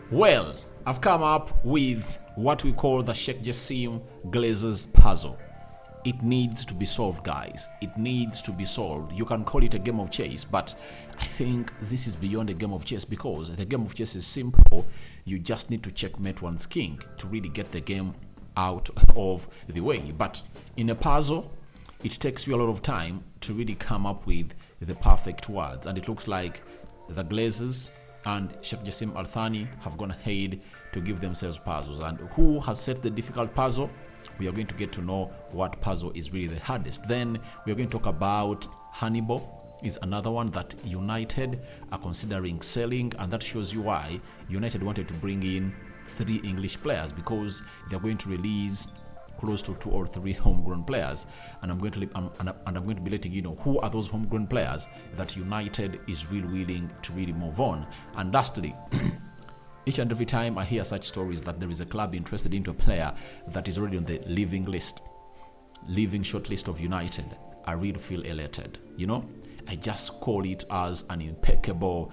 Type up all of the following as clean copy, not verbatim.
Well, I've come up with what we call the Sheikh Jassim Glazers puzzle. It needs to be solved, guys. It needs to be solved. You can call it a game of chess, but I think this is beyond a game of chess because the game of chess is simple. You just need to checkmate one's king to really get the game out of the way. But in a puzzle, it takes you a lot of time to really come up with the perfect words. And it looks like the Glazers and Sheikh Jassim Al-Thani have gone ahead to give themselves puzzles. And who has set the difficult puzzle? We are going to get to know what puzzle is really the hardest. Then we are going to talk about Hannibal is another one that United are considering selling, and that shows you why United wanted to bring in 3 English players, because they're going to release close to 2 or 3 homegrown players, and I'm going to be letting you know who are those homegrown players that United is really willing to really move on. And lastly, each and every time I hear such stories that there is a club interested into a player that is already on the leaving short list of United, I really feel elated. You know, I just call it as an impeccable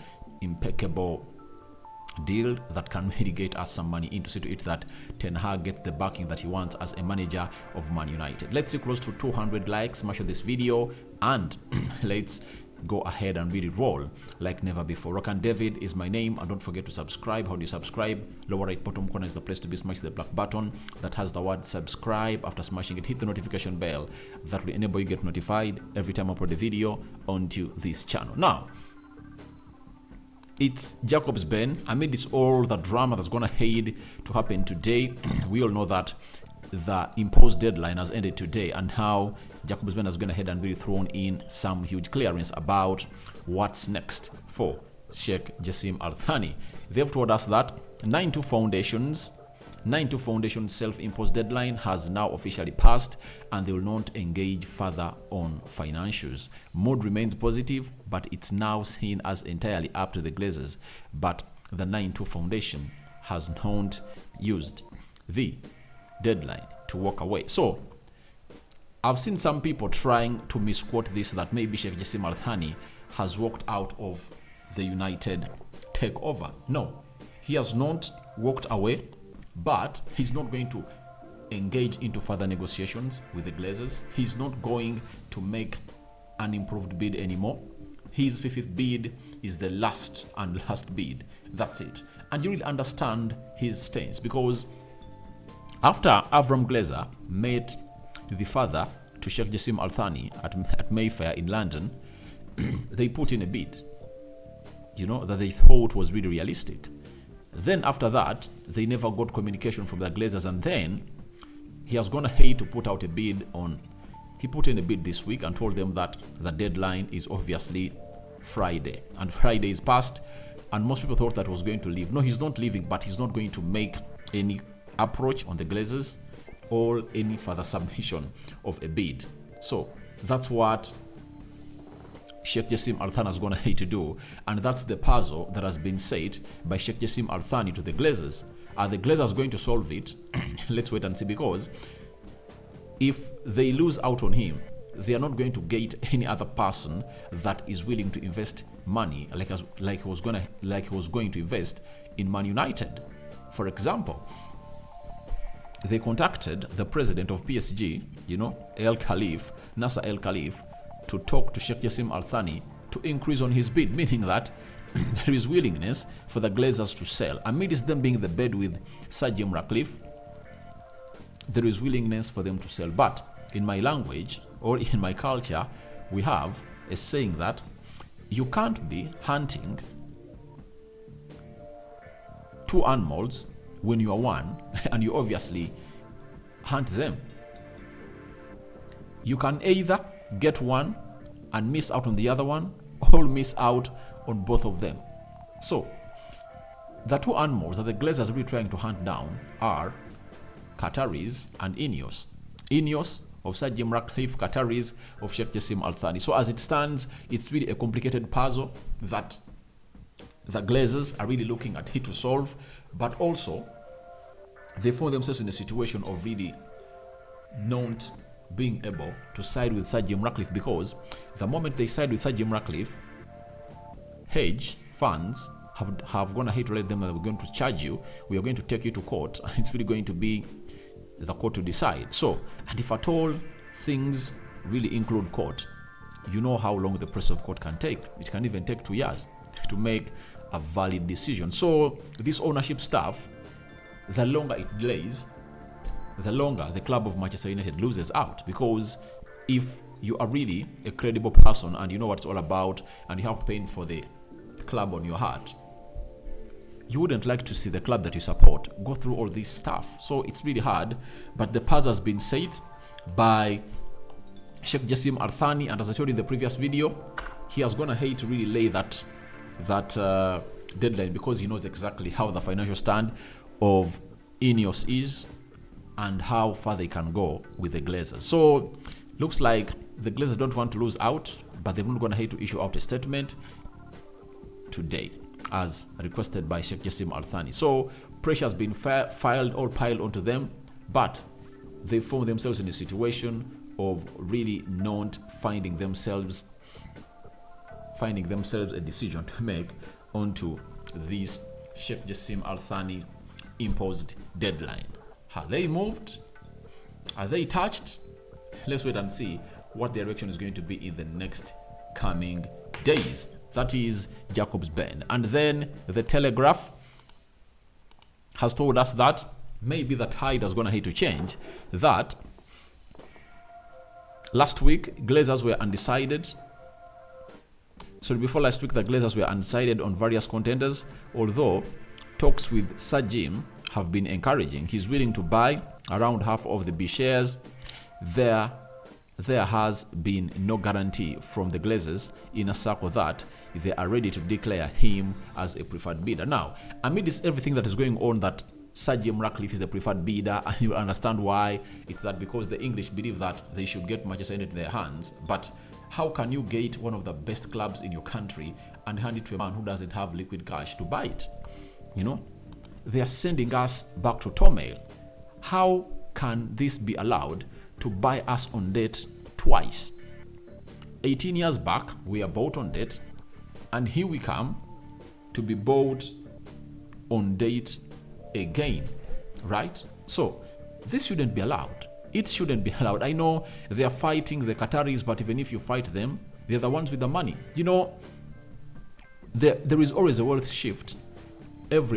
deal that can really get us some money into see to it that Ten Hag gets the backing that he wants as a manager of Man United. Let's see close to 200 likes, smash this video, and let's go ahead and really roll like never before. Rock and David is my name, and don't forget to subscribe. How do you subscribe? Lower right bottom corner is the place to be. Smash the black button that has the word subscribe. After smashing it, hit the notification bell that will enable you get notified every time I upload a video onto this channel. Now, it's Jacob's Ben. Amid this all the drama that's gonna ahead to happen today, we all know that the imposed deadline has ended today, and how Jacob's Ben has gone ahead and really thrown in some huge clearance about what's next for Sheikh Jassim Al-Thani. They've told us that 92 Foundation's self-imposed deadline has now officially passed, and they will not engage further on financials. Mood remains positive, but it's now seen as entirely up to the Glazers. But the 92 Foundation has not used the deadline to walk away. So I've seen some people trying to misquote this, that maybe Sheikh Jassim Al-Thani has walked out of the United takeover. No, he has not walked away, but he's not going to engage into further negotiations with the Glazers. He's not going to make an improved bid anymore. His 5th bid is the last bid. That's it. And you really understand his stance, because after Avram Glazer met the father to Sheikh Jassim Al-Thani at Mayfair in London, they put in a bid, you know, that they thought was really realistic. Then after that, they never got communication from the Glazers, and then he has gone ahead to put out a bid he put in a bid this week and told them that the deadline is obviously Friday, and Friday is past, and most people thought that was going to leave. No, he's not leaving, but he's not going to make any approach on the Glazers or any further submission of a bid. So that's what Sheikh Jassim Al-Thani has gone ahead to do, and that's the puzzle that has been set by Sheikh Jassim Al-Thani to the Glazers. Are the Glazers going to solve it? Let's wait and see, because if they lose out on him, they are not going to get any other person that is willing to invest money like he was going to invest in Man United. For example, they contacted the president of PSG, you know, Nasser El Khalif, to talk to Sheikh Jassim Al-Thani to increase on his bid, meaning that there is willingness for the Glazers to sell. Amidst them being the bed with Sir Jim Radcliffe, there is willingness for them to sell. But in my language, or in my culture, we have a saying that you can't be hunting 2 animals when you are one, and you obviously hunt them. You can either get one and miss out on the other one, or miss out on both of them. So the 2 animals that the Glazers are really trying to hunt down are Qataris and Ineos. Ineos of Sir Jim Ratcliffe, Qataris of Sheikh Jassim Al-Thani. So as it stands, it's really a complicated puzzle that the Glazers are really looking at it to solve, but also they found themselves in a situation of really not being able to side with Sir Jim Ratcliffe, because the moment they side with Sir Jim Ratcliffe, hedge funds have gone ahead to let them know that we're going to charge you, we are going to take you to court, and it's really going to be the court to decide. So, and if at all things really include court, you know how long the process of court can take. It can even take 2 years to make a valid decision. So this ownership stuff, the longer it delays, the longer the club of Manchester United loses out. Because if you are really a credible person and you know what it's all about and you have pain for the club on your heart, you wouldn't like to see the club that you support go through all this stuff. So it's really hard, but the pass has been said by Sheikh Jassim Al-Thani, and as I told you in the previous video, he has gone ahead to really lay that deadline, because he knows exactly how the financial stand of Ineos is and how far they can go with the Glazers. So looks like the Glazers don't want to lose out, but they're not going ahead to issue out a statement today as requested by Sheikh Jassim Al-Thani. So pressure has been piled onto them, but they found themselves in a situation of really not finding themselves a decision to make onto this Sheikh Jassim Al-Thani imposed deadline. Have they moved? Are they touched? Let's wait and see what the direction is going to be in the next coming days. That is Jacob's Bend. And then the Telegraph has told us that maybe the tide is going to hit to change. That last week, Glazers were undecided. So before last week, the Glazers were undecided on various contenders, although talks with Sir Jim have been encouraging. He's willing to buy around half of the B shares. There has been no guarantee from the Glazers in a circle that they are ready to declare him as a preferred bidder. Now, amidst everything that is going on, that Sir Jim Radcliffe is the preferred bidder, and you understand why. It's that because the English believe that they should get Manchester United in their hands. But how can you get one of the best clubs in your country and hand it to a man who doesn't have liquid cash to buy it? You know, they are sending us back to turmoil. How can this be allowed to buy us on debt twice? 18 years back, we are bought on debt, and here we come to be bought on debt again, right? So this shouldn't be allowed. It shouldn't be allowed. I know they are fighting the Qataris, but even if you fight them, they're the ones with the money. You know, there is always a wealth shift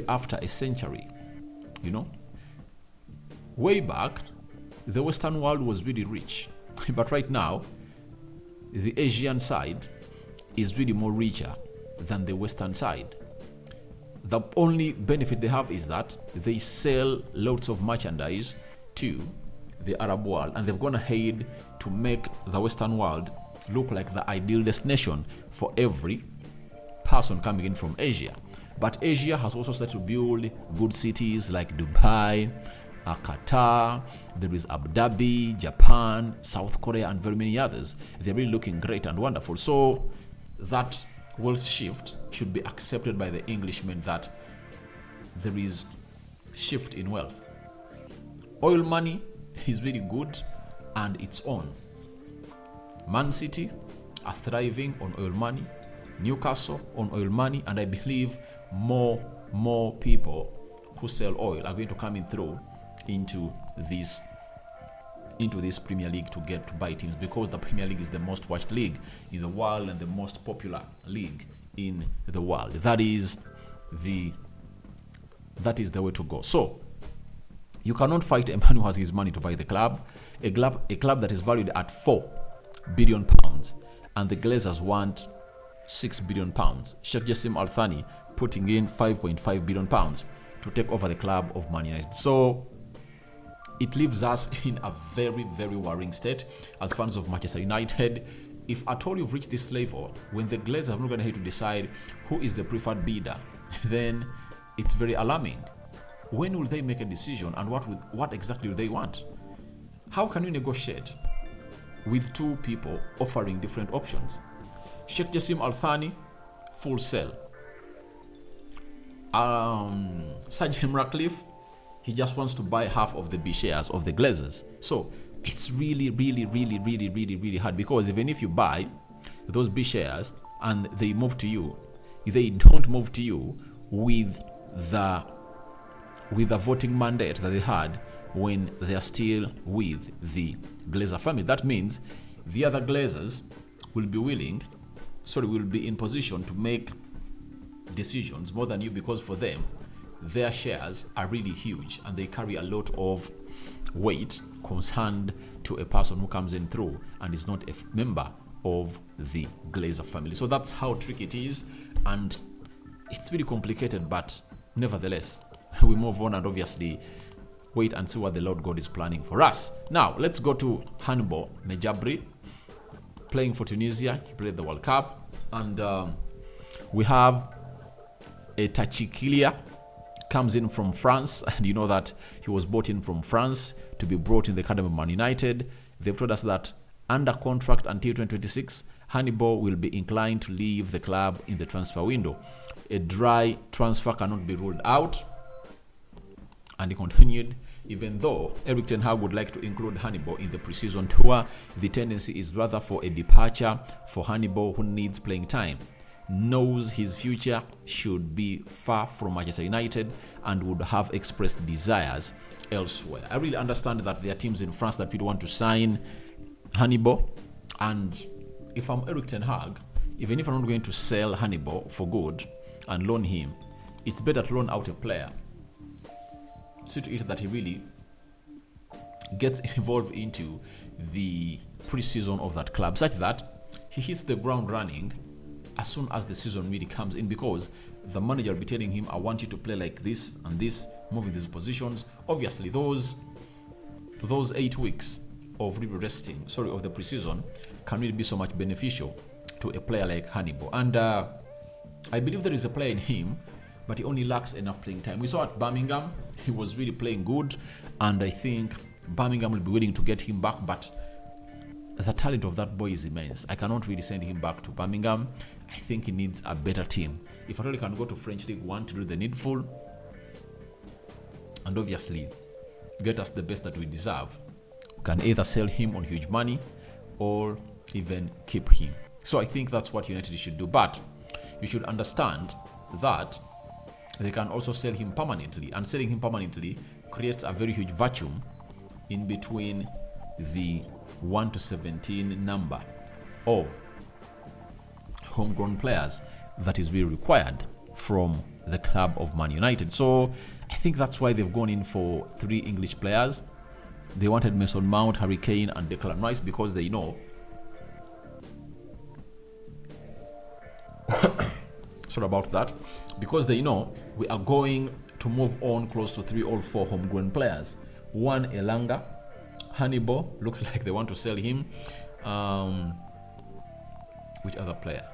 after a century. You know, way back, the Western world was really rich, but right now, the Asian side is really more richer than the Western side. The only benefit they have is that they sell lots of merchandise to the Arab world, and they've gone ahead to make the Western world look like the ideal destination for every person coming in from Asia. But Asia has also started to build good cities like Dubai, Qatar, there is Abu Dhabi, Japan, South Korea, and very many others. They're really looking great and wonderful. So that wealth shift should be accepted by the Englishmen, that there is shift in wealth. Oil money is really good and it's on. Man City are thriving on oil money, Newcastle on oil money, and I believe more people who sell oil are going to come in through into this Premier League to get to buy teams, because the Premier League is the most watched league in the world and the most popular league in the world. That is the way to go. So you cannot fight a man who has his money to buy the club, a club that is valued at £4 billion, and the Glazers want £6 billion. Sheikh Jassim Al-Thani putting in £5.5 billion to take over the club of Man United. So it leaves us in a very, very worrying state as fans of Manchester United. If at all you've reached this level, when the Glazers have not gone ahead to decide who is the preferred bidder, then it's very alarming. When will they make a decision, and what exactly do they want? How can you negotiate with two people offering different options? Sheikh Jassim Al-Thani, full sell. Sir Jim Radcliffe, he just wants to buy half of the B shares of the Glazers. So it's really hard, because even if you buy those B shares and they move to you, they don't move to you with the voting mandate that they had when they are still with the Glazer family. That means the other Glazers will be in position to make decisions more than you, because for them, their shares are really huge and they carry a lot of weight concerned to a person who comes in through and is not a member of the Glazer family. So that's how tricky it is, and it's really complicated, but nevertheless, we move on and obviously wait and see what the Lord God is planning for us. Now, let's go to Hannibal Mejbri, playing for Tunisia. He played the World Cup. And we have a Tachikilia, comes in from France. And you know that he was bought in from France to be brought in the academy of Man United. They've told us that under contract until 2026, Hannibal will be inclined to leave the club in the transfer window. A dry transfer cannot be ruled out. And he continued, even though Erik ten Hag would like to include Hannibal in the preseason tour, the tendency is rather for a departure for Hannibal, who needs playing time, knows his future should be far from Manchester United, and would have expressed desires elsewhere. I really understand that there are teams in France that people want to sign Hannibal, and if I'm Erik ten Hag, even if I'm not going to sell Hannibal for good and loan him, it's better to loan out a player. See to it that he really gets involved into the preseason of that club, such that he hits the ground running as soon as the season really comes in, because the manager will be telling him, I want you to play like this and this, moving these positions. Obviously, those 8 weeks of really resting, of the preseason can really be so much beneficial to a player like Hannibal. And I believe there is a player in him, but he only lacks enough playing time. We saw at Birmingham, he was really playing good, and I think Birmingham will be willing to get him back, but the talent of that boy is immense. I cannot really send him back to Birmingham. I think he needs a better team. If I really can go to French League 1 to do the needful, and obviously get us the best that we deserve, we can either sell him on huge money or even keep him. So I think that's what United should do. But you should understand that they can also sell him permanently, and selling him permanently creates a very huge vacuum in between the 1 to 17 number of homegrown players that is really required from the club of Man United. So I think that's why they've gone in for 3 English players. They wanted Mason Mount, Harry Kane, and Declan Rice, because they know about that, because they know we are going to move on close to 3 or 4 homegrown players. One, Elanga. Hannibal, looks like they want to sell him. Which other player?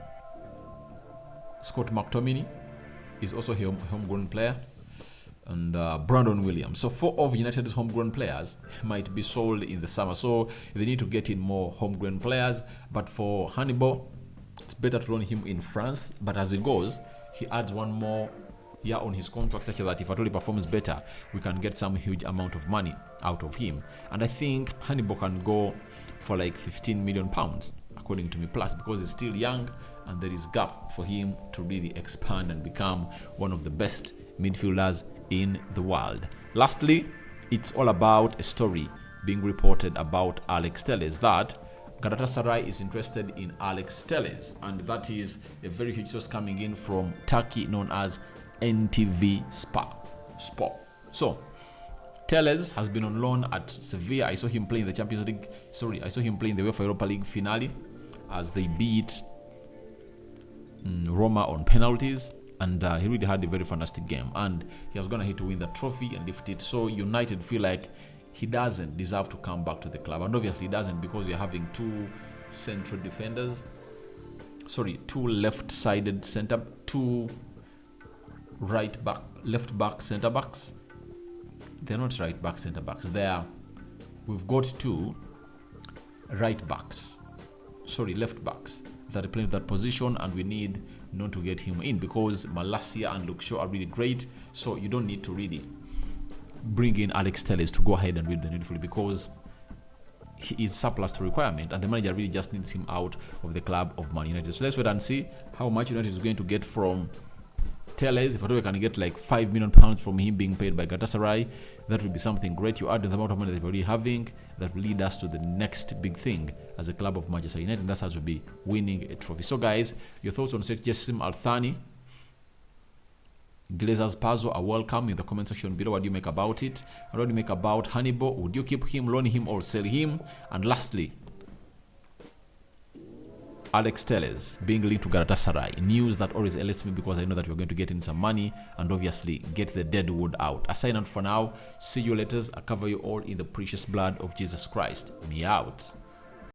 Scott McTominay is also a homegrown player. And Brandon Williams. So 4 of United's homegrown players might be sold in the summer. So they need to get in more homegrown players. But for Hannibal, it's better to loan him in France, but as it goes, he adds 1 more year on his contract, such that if at all he performs better, we can get some huge amount of money out of him. And I think Hannibal can go for like £15 million, according to me, plus, because he's still young and there is gap for him to really expand and become one of the best midfielders in the world. Lastly, it's all about a story being reported about Alex Telles, that Galatasaray is interested in Alex Telles, and that is a very huge source coming in from Turkey, known as NTV Sport. So Telles has been on loan at Sevilla. I saw him playing the Champions League. I saw him playing the UEFA Europa League finale as they beat Roma on penalties, and he really had a very fantastic game, and he was gonna hit to win the trophy and lift it. So United feel like he doesn't deserve to come back to the club, and obviously he doesn't, because you're having 2 central defenders, 2 left-sided center, 2 left back center backs. They're not right back center backs. We've got 2 left backs that are playing that position, and we need not to get him in, because Malacia and Luke Shaw are really great. So you don't need to really bring in Alex Telles to go ahead and win the needful, because he is surplus to requirement, and the manager really just needs him out of the club of Man United. So let's wait and see how much United is going to get from Telles. If we can get like £5 million from him being paid by Galatasaray, that would be something great. You add the amount of money that we're already having, that will lead us to the next big thing as a club of Manchester United, and that's how to be winning a trophy. So guys, your thoughts on Sheikh Jassim Glazers puzzle are welcome in the comment section below. What do you make about it? And what do you make about Hannibal? Would you keep him, loan him, or sell him? And lastly, Alex Telles being linked to Galatasaray. News that always elates me because I know that we're going to get in some money and obviously get the dead wood out. I sign out for now. See you later. I cover you all in the precious blood of Jesus Christ. Me out.